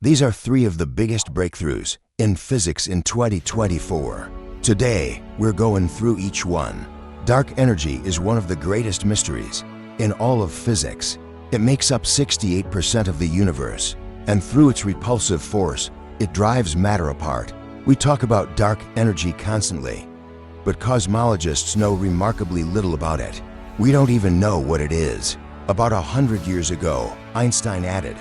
These are three of the biggest breakthroughs in physics in 2024. Today, we're going through each one. Dark energy is one of the greatest mysteries in all of physics. It makes up 68% of the universe, and through its repulsive force, it drives matter apart. We talk about dark energy constantly, but cosmologists know remarkably little about it. We don't even know what it is. About 100 years ago, Einstein added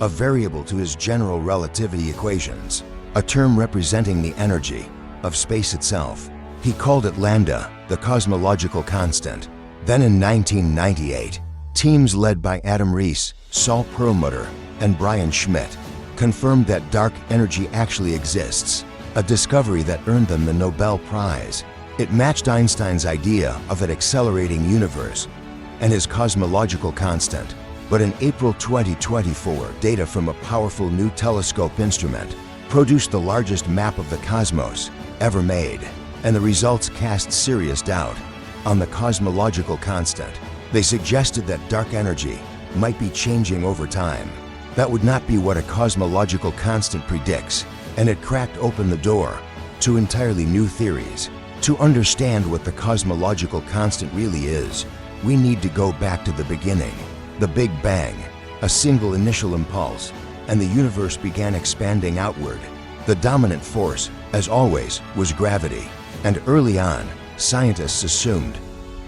a variable to his general relativity equations, a term representing the energy of space itself. He called it lambda, the cosmological constant. Then in 1998, teams led by Adam Rees, Saul Perlmutter, and Brian Schmidt confirmed that dark energy actually exists, a discovery that earned them the Nobel Prize. It matched Einstein's idea of an accelerating universe and his cosmological constant. But in April 2024, data from a powerful new telescope instrument produced the largest map of the cosmos ever made, and the results cast serious doubt on the cosmological constant. They suggested that dark energy might be changing over time. That would not be what a cosmological constant predicts, and it cracked open the door to entirely new theories. To understand what the cosmological constant really is, we need to go back to the beginning. The Big Bang, a single initial impulse, and the universe began expanding outward. The dominant force, as always, was gravity. And early on, scientists assumed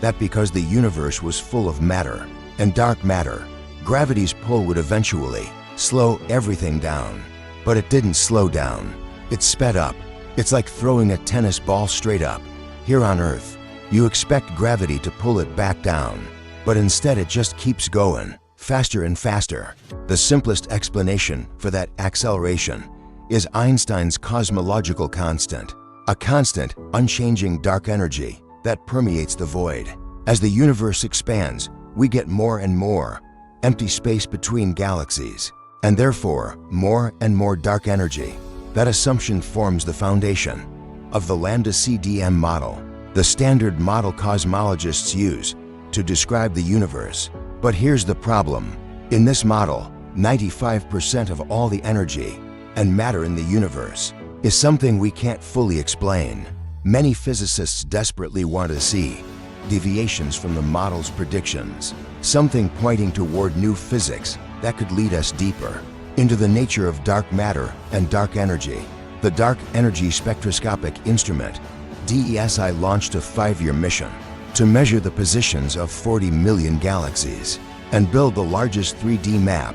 that because the universe was full of matter and dark matter, gravity's pull would eventually slow everything down. But it didn't slow down. It sped up. It's like throwing a tennis ball straight up. Here on Earth, you expect gravity to pull it back down, but instead it just keeps going, faster and faster. The simplest explanation for that acceleration is Einstein's cosmological constant, a constant, unchanging dark energy that permeates the void. As the universe expands, we get more and more empty space between galaxies, and therefore more and more dark energy. That assumption forms the foundation of the lambda CDM model, the standard model cosmologists use to describe the universe. But here's the problem. In this model, 95% of all the energy and matter in the universe is something we can't fully explain. Many physicists desperately want to see deviations from the model's predictions, something pointing toward new physics that could lead us deeper into the nature of dark matter and dark energy. The Dark Energy Spectroscopic Instrument, DESI, launched a 5-year mission to measure the positions of 40 million galaxies and build the largest 3D map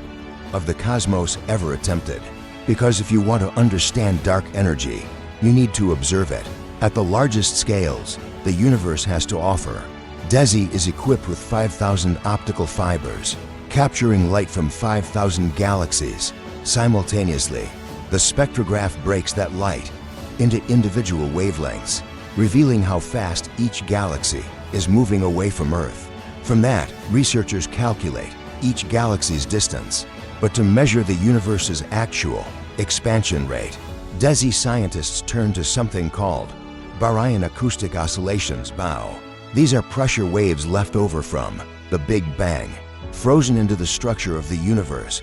of the cosmos ever attempted. Because if you want to understand dark energy, you need to observe it at the largest scales the universe has to offer. DESI is equipped with 5,000 optical fibers, capturing light from 5,000 galaxies simultaneously. The spectrograph breaks that light into individual wavelengths, revealing how fast each galaxy is moving away from Earth. From that, researchers calculate each galaxy's distance. But to measure the universe's actual expansion rate, DESI scientists turn to something called Baryon acoustic oscillations, BAO. These are pressure waves left over from the Big Bang, frozen into the structure of the universe,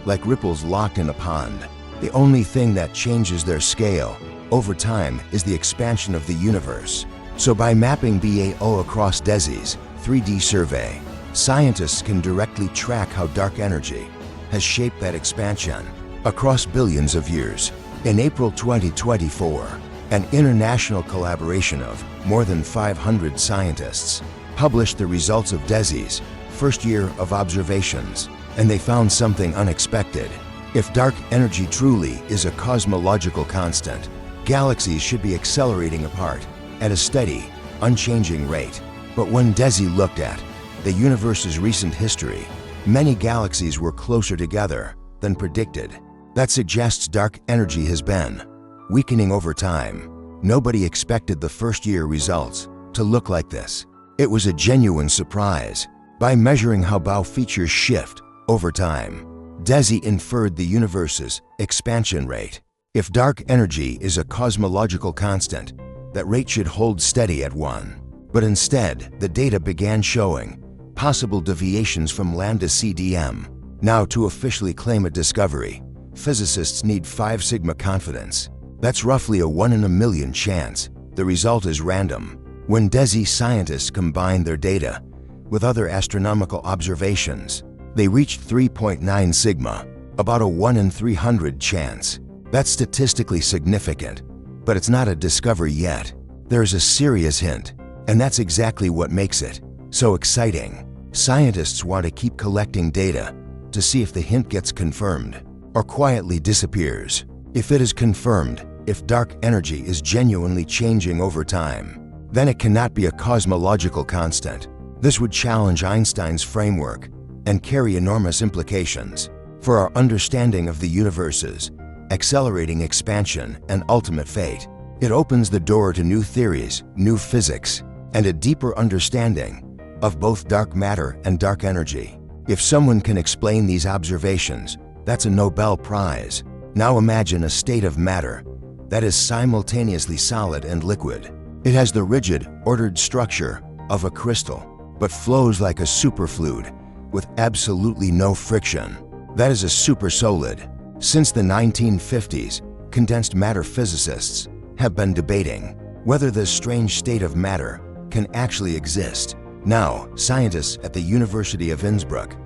like ripples locked in a pond. The only thing that changes their scale over time is the expansion of the universe. So by mapping BAO across DESI's 3D survey, scientists can directly track how dark energy has shaped that expansion across billions of years. In April 2024, an international collaboration of more than 500 scientists published the results of DESI's first year of observations, and they found something unexpected. If dark energy truly is a cosmological constant, galaxies should be accelerating apart at a steady, unchanging rate. But when DESI looked at the universe's recent history, many galaxies were closer together than predicted. That suggests dark energy has been weakening over time. Nobody expected the first-year results to look like this. It was a genuine surprise. By measuring how BAO features shift over time, DESI inferred the universe's expansion rate. If dark energy is a cosmological constant, that rate should hold steady at 1. But instead, the data began showing possible deviations from lambda CDM. Now, to officially claim a discovery, physicists need 5 sigma confidence. That's roughly a 1 in a million chance. The result is random. When DESI scientists combined their data with other astronomical observations, they reached 3.9 sigma, about a 1 in 300 chance. That's statistically significant, but it's not a discovery yet. There's a serious hint, and that's exactly what makes it so exciting. Scientists want to keep collecting data to see if the hint gets confirmed or quietly disappears. If it is confirmed, if dark energy is genuinely changing over time, then it cannot be a cosmological constant. This would challenge Einstein's framework and carry enormous implications for our understanding of the universe's accelerating expansion and ultimate fate. It opens the door to new theories, new physics, and a deeper understanding of both dark matter and dark energy. If someone can explain these observations, that's a Nobel Prize. Now imagine a state of matter that is simultaneously solid and liquid. It has the rigid, ordered structure of a crystal, but flows like a superfluid with absolutely no friction. That is a supersolid. Since the 1950s, condensed matter physicists have been debating whether this strange state of matter can actually exist. Now, scientists at the University of Innsbruck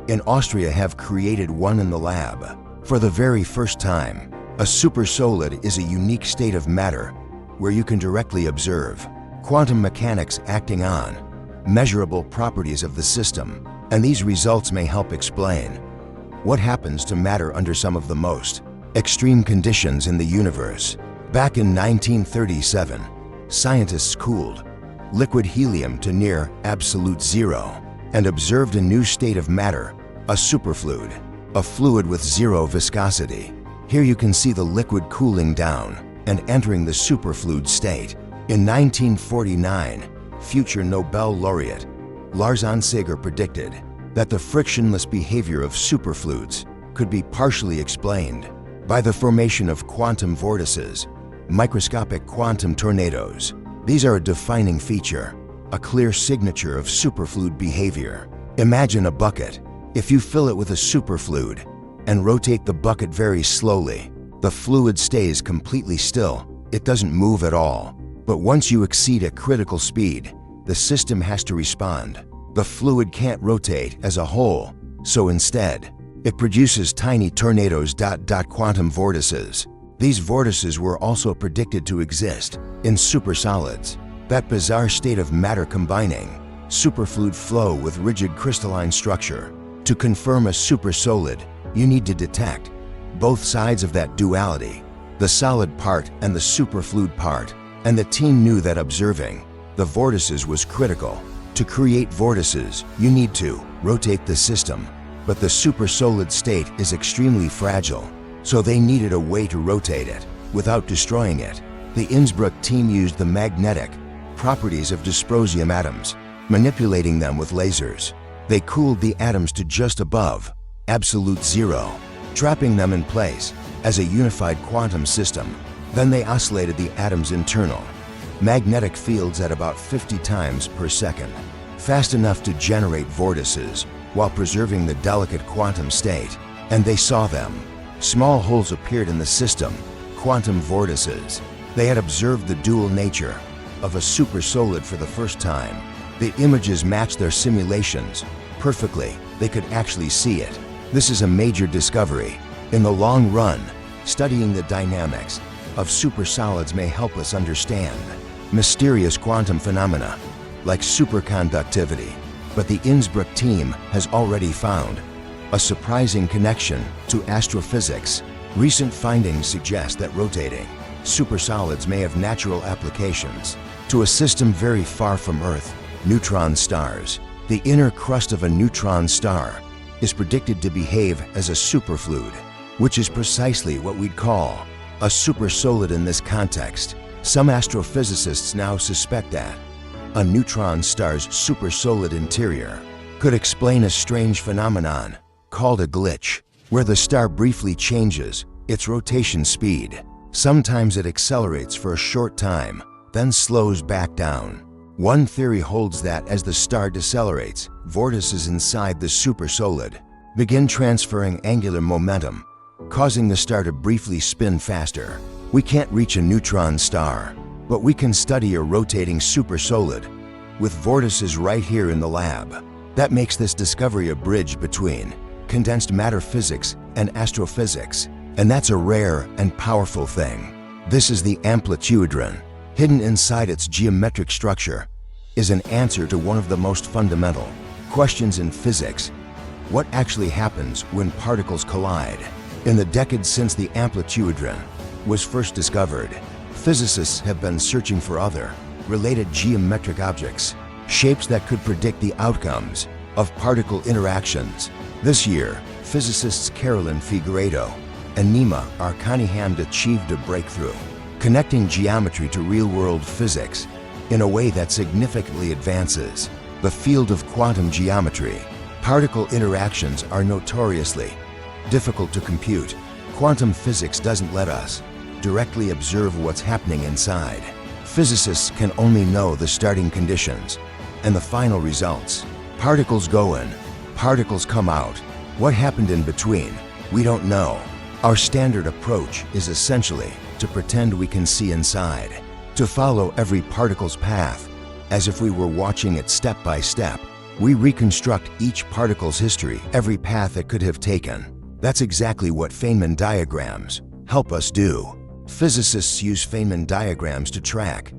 in Austria have created one in the lab. For the very first time, a supersolid is a unique state of matter where you can directly observe quantum mechanics acting on measurable properties of the system, and these results may help explain what happens to matter under some of the most extreme conditions in the universe. Back in 1937, scientists cooled liquid helium to near absolute zero and observed a new state of matter, a superfluid, a fluid with zero viscosity. Here you can see the liquid cooling down and entering the superfluid state. In 1949, future Nobel laureate Lars Onsager predicted that the frictionless behavior of superfluids could be partially explained by the formation of quantum vortices, microscopic quantum tornadoes. These are a defining feature, a clear signature of superfluid behavior. Imagine a bucket. If you fill it with a superfluid and rotate the bucket very slowly, the fluid stays completely still. It doesn't move at all. But once you exceed a critical speed, the system has to respond. The fluid can't rotate as a whole, so instead, it produces tiny tornadoes. Quantum vortices. These vortices were also predicted to exist in supersolids, that bizarre state of matter combining superfluid flow with rigid crystalline structure. To confirm a supersolid, you need to detect both sides of that duality, the solid part and the superfluid part, and the team knew that observing the vortices was critical. To create vortices, you need to rotate the system, but the supersolid state is extremely fragile, so they needed a way to rotate it without destroying it. The Innsbruck team used the magnetic properties of dysprosium atoms, manipulating them with lasers. They cooled the atoms to just above absolute zero, trapping them in place as a unified quantum system. Then they oscillated the atom's internal magnetic fields at about 50 times per second, fast enough to generate vortices while preserving the delicate quantum state. And they saw them. Small holes appeared in the system, quantum vortices. They had observed the dual nature of a supersolid for the first time. The images matched their simulations perfectly. They could actually see it. This is a major discovery. In the long run, studying the dynamics of supersolids may help us understand mysterious quantum phenomena like superconductivity. But the Innsbruck team has already found a surprising connection to astrophysics. Recent findings suggest that rotating supersolids may have natural applications to a system very far from Earth, neutron stars. The inner crust of a neutron star is predicted to behave as a superfluid, which is precisely what we'd call a supersolid in this context. Some astrophysicists now suspect that a neutron star's supersolid interior could explain a strange phenomenon called a glitch, where the star briefly changes its rotation speed. Sometimes it accelerates for a short time, then slows back down. One theory holds that as the star decelerates, vortices inside the supersolid begin transferring angular momentum causing the star to briefly spin faster. We can't reach a neutron star, but we can study a rotating supersolid with vortices right here in the lab. That makes this discovery a bridge between condensed matter physics and astrophysics, and that's a rare and powerful thing. This is the amplitude. Hidden inside its geometric structure is an answer to one of the most fundamental questions in physics: what actually happens when particles collide? In the decades since the amplitude was first discovered, physicists have been searching for other related geometric objects, shapes that could predict the outcomes of particle interactions. This year, physicists Carolyn Figueiredo and Nima Arcanihamd achieved a breakthrough, connecting geometry to real-world physics in a way that significantly advances the field of quantum geometry. Particle interactions are notoriously difficult to compute. Quantum physics doesn't let us directly observe what's happening inside. Physicists can only know the starting conditions and the final results. Particles go in, particles come out. What happened in between? We don't know. Our standard approach is essentially to pretend we can see inside, to follow every particle's path as if we were watching it step by step. We reconstruct each particle's history, every path it could have taken. That's exactly what Feynman diagrams help us do. Physicists use Feynman diagrams to track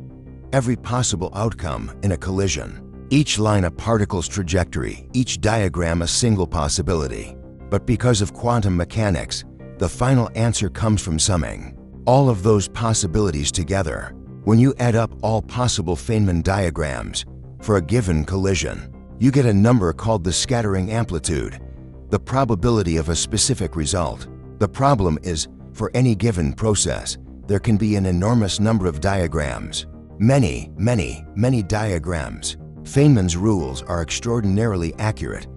every possible outcome in a collision. Each line a particle's trajectory, each diagram a single possibility. But because of quantum mechanics, the final answer comes from summing all of those possibilities together. When you add up all possible Feynman diagrams for a given collision, you get a number called the scattering amplitude, the probability of a specific result. The problem is, for any given process, there can be an enormous number of diagrams. Many diagrams. Feynman's rules are extraordinarily accurate,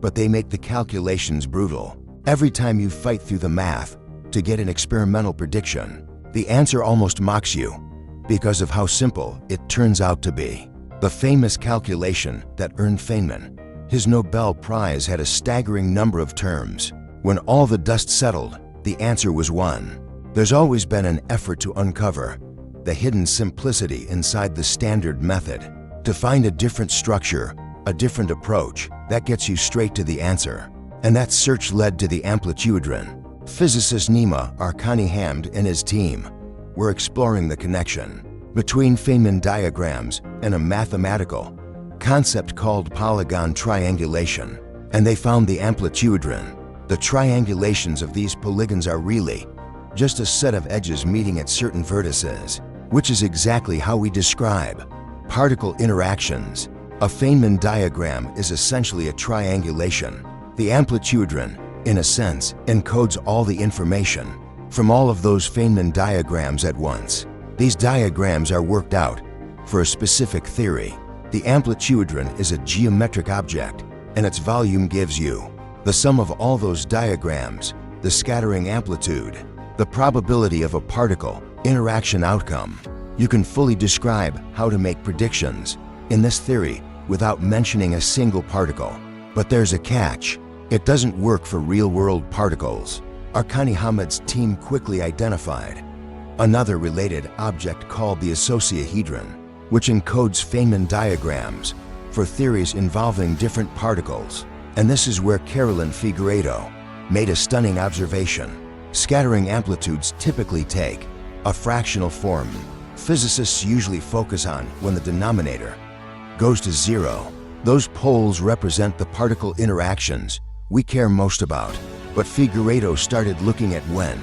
but they make the calculations brutal. Every time you fight through the math to get an experimental prediction, the answer almost mocks you because of how simple it turns out to be. The famous calculation that earned Feynman his Nobel Prize had a staggering number of terms. When all the dust settled, the answer was one. There's always been an effort to uncover the hidden simplicity inside the standard method, to find a different structure, a different approach that gets you straight to the answer. And that search led to the amplitude. Physicist Nima Arcanihamd and his team were exploring the connection between Feynman diagrams and a mathematical concept called polygon triangulation, and they found the amplitude. The triangulations of these polygons are really just a set of edges meeting at certain vertices, which is exactly how we describe particle interactions. A Feynman diagram is essentially a triangulation. The amplitude, in a sense, encodes all the information from all of those Feynman diagrams at once. These diagrams are worked out for a specific theory. The amplitude is a geometric object, and its volume gives you the sum of all those diagrams, the scattering amplitude, the probability of a particle interaction outcome. You can fully describe how to make predictions in this theory without mentioning a single particle. But there's a catch. It doesn't work for real-world particles. Arcanihamd's team quickly identified another related object called the icosahedron, which encodes Feynman diagrams for theories involving different particles. And this is where Carolyn Figueiredo made a stunning observation. Scattering amplitudes typically take a fractional form. Physicists usually focus on when the denominator goes to zero. Those poles represent the particle interactions we care most about. But Figueiredo started looking at when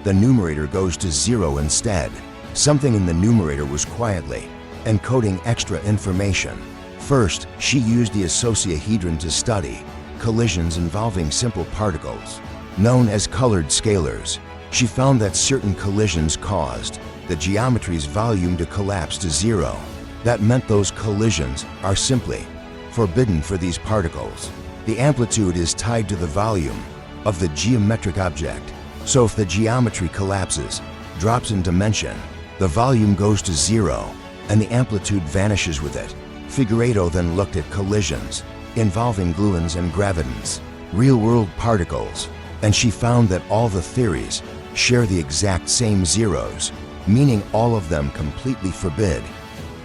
the numerator goes to zero instead. Something in the numerator was quietly encoding extra information. First, she used the icosahedron to study collisions involving simple particles, known as colored scalars. She found that certain collisions caused the geometry's volume to collapse to zero. That meant those collisions are simply forbidden for these particles. The amplitude is tied to the volume of the geometric object. So if the geometry collapses, drops in dimension, the volume goes to zero, and the amplitude vanishes with it. Figueiredo then looked at collisions involving gluons and gravitons, real-world particles. and she found that all the theories share the exact same zeros, meaning all of them completely forbid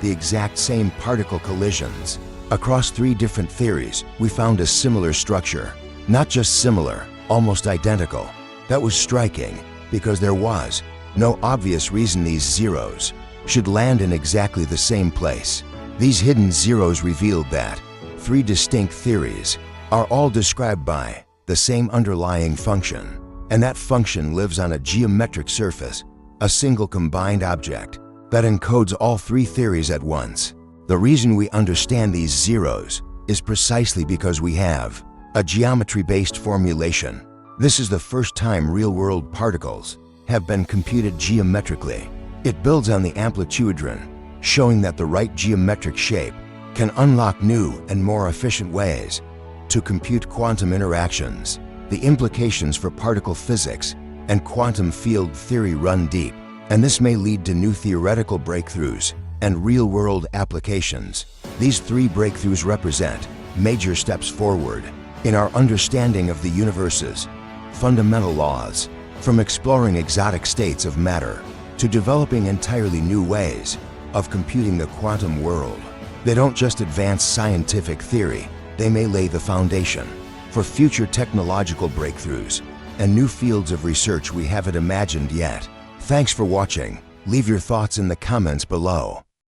the exact same particle collisions. Across 3 different theories, we found a similar structure. Not just similar, almost identical. That was striking because there was no obvious reason these zeros should land in exactly the same place. These hidden zeros revealed that 3 distinct theories are all described by the same underlying function, and that function lives on a geometric surface, a single combined object that encodes all 3 theories at once. The reason we understand these zeros is precisely because we have a geometry-based formulation. This is the first time real-world particles have been computed geometrically. It builds on the amplitudron, showing that the right geometric shape can unlock new and more efficient ways to compute quantum interactions. The implications for particle physics and quantum field theory run deep, and this may lead to new theoretical breakthroughs and real-world applications. These 3 breakthroughs represent major steps forward in our understanding of the universe's fundamental laws, from exploring exotic states of matter to developing entirely new ways of computing the quantum world. They don't just advance scientific theory, they may lay the foundation for future technological breakthroughs and new fields of research we haven't imagined yet. Thanks for watching. Leave your thoughts in the comments below.